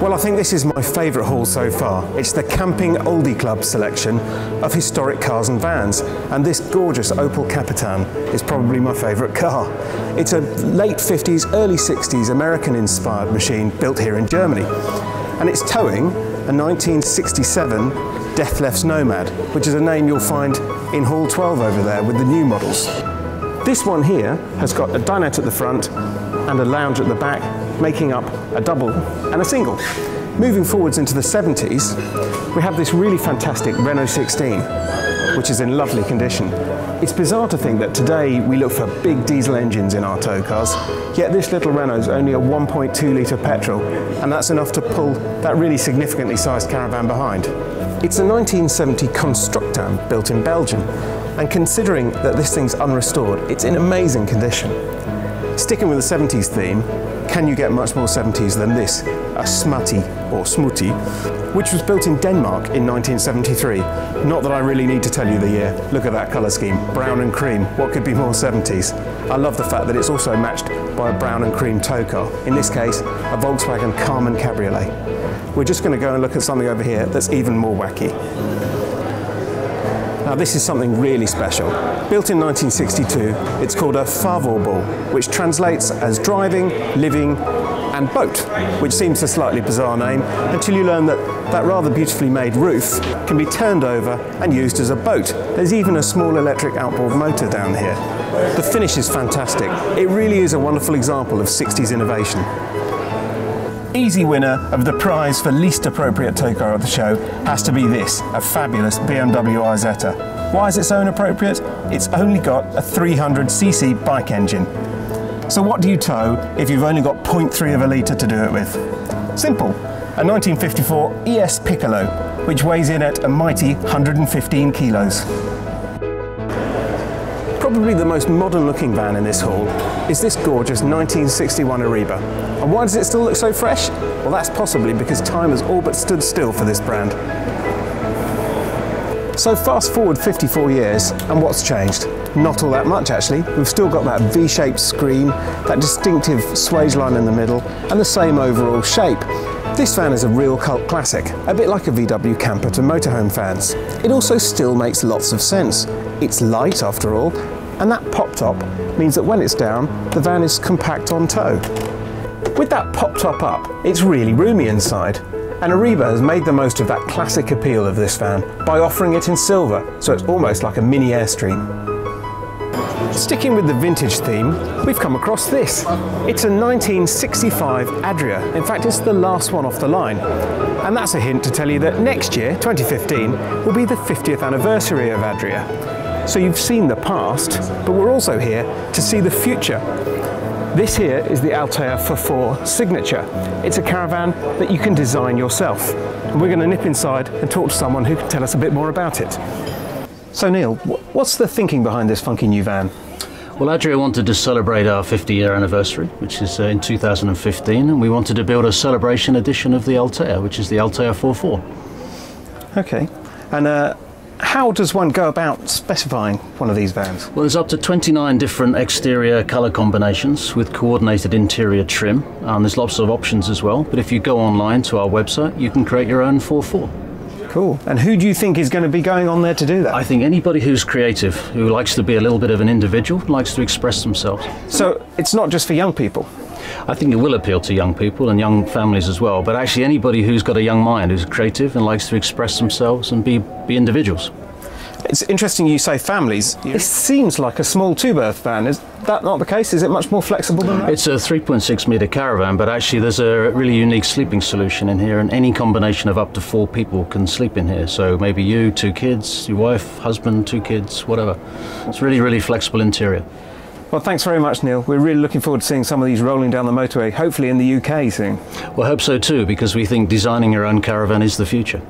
Well, I think this is my favourite haul so far. It's the Camping Oldie Club selection of historic cars and vans, and this gorgeous Opel Capitan is probably my favourite car. It's a late 50s, early 60s American-inspired machine built here in Germany, and it's towing a 1967 Deathlefts Nomad, which is a name you'll find in Hall 12 over there with the new models. This one here has got a dinette at the front and a lounge at the back, making up a double and a single. Moving forwards into the 70s, we have this really fantastic Renault 16, which is in lovely condition. It's bizarre to think that today we look for big diesel engines in our tow cars, yet this little Renault's only a 1.2 litre petrol, and that's enough to pull that really significantly sized Caravan behind. It's a 1970 Constructan built in Belgium, and considering that this thing's unrestored, it's in amazing condition. Sticking with the 70s theme, can you get much more 70s than this? A Smutty, or Smutty, which was built in Denmark in 1973. Not that I really need to tell you the year. Look at that colour scheme, brown and cream. What could be more 70s? I love the fact that it's also matched by a brown and cream tow car. In this case, a Volkswagen Carmen Cabriolet. We're just going to go and look at something over here that's even more wacky. Now this is something really special. Built in 1962, it's called a Fahrvorbau, which translates as driving, living and boat, which seems a slightly bizarre name until you learn that that rather beautifully made roof can be turned over and used as a boat. There's even a small electric outboard motor down here. The finish is fantastic. It really is a wonderful example of 60s innovation. Easy winner of the prize for least appropriate tow car at the show has to be this, a fabulous BMW Isetta. Why is it so inappropriate? It's only got a 300cc bike engine. So what do you tow if you've only got 0.3 of a litre to do it with? Simple, a 1954 ES Piccolo, which weighs in at a mighty 115 kilos. Probably the most modern looking van in this haul is this gorgeous 1961 Ariba. And why does it still look so fresh? Well, that's possibly because time has all but stood still for this brand. So fast forward 54 years, and what's changed? Not all that much actually. We've still got that V-shaped screen, that distinctive swage line in the middle, and the same overall shape. This van is a real cult classic, a bit like a VW camper to motorhome fans. It also still makes lots of sense. It's light after all, and that pop top means that when it's down, the van is compact on tow. With that pop top up, it's really roomy inside. And Ariba has made the most of that classic appeal of this van by offering it in silver, so it's almost like a mini Airstream. Sticking with the vintage theme, we've come across this. It's a 1965 Adria. In fact, it's the last one off the line. And that's a hint to tell you that next year, 2015, will be the 50th anniversary of Adria. So you've seen the past, but we're also here to see the future. This here is the Altea for4 Signature. It's a Caravan that you can design yourself. And we're going to nip inside and talk to someone who can tell us a bit more about it. So Neil, what's the thinking behind this funky new van? Well, Adria wanted to celebrate our 50-year anniversary, which is in 2015, and we wanted to build a celebration edition of the Altea, which is the Altea 4.4. Okay, and how does one go about specifying one of these vans? Well, there's up to 29 different exterior colour combinations with coordinated interior trim, and there's lots of options as well, but if you go online to our website, you can create your own 4.4. Cool. And who do you think is going to be going on there to do that? I think anybody who's creative, who likes to be a little bit of an individual, likes to express themselves. So it's not just for young people? I think it will appeal to young people and young families as well, but actually anybody who's got a young mind, who's creative and likes to express themselves and be individuals. It's interesting you say families. It seems like a small two-berth van. Is that not the case? Is it much more flexible than that? It's a 3.6 metre Caravan, but actually there's a really unique sleeping solution in here, and any combination of up to 4 people can sleep in here. So maybe you, 2 kids, your wife, husband, 2 kids, whatever. It's really, really flexible interior. Well, thanks very much, Neil. We're really looking forward to seeing some of these rolling down the motorway, hopefully in the UK soon. Well, I hope so too, because we think designing your own Caravan is the future.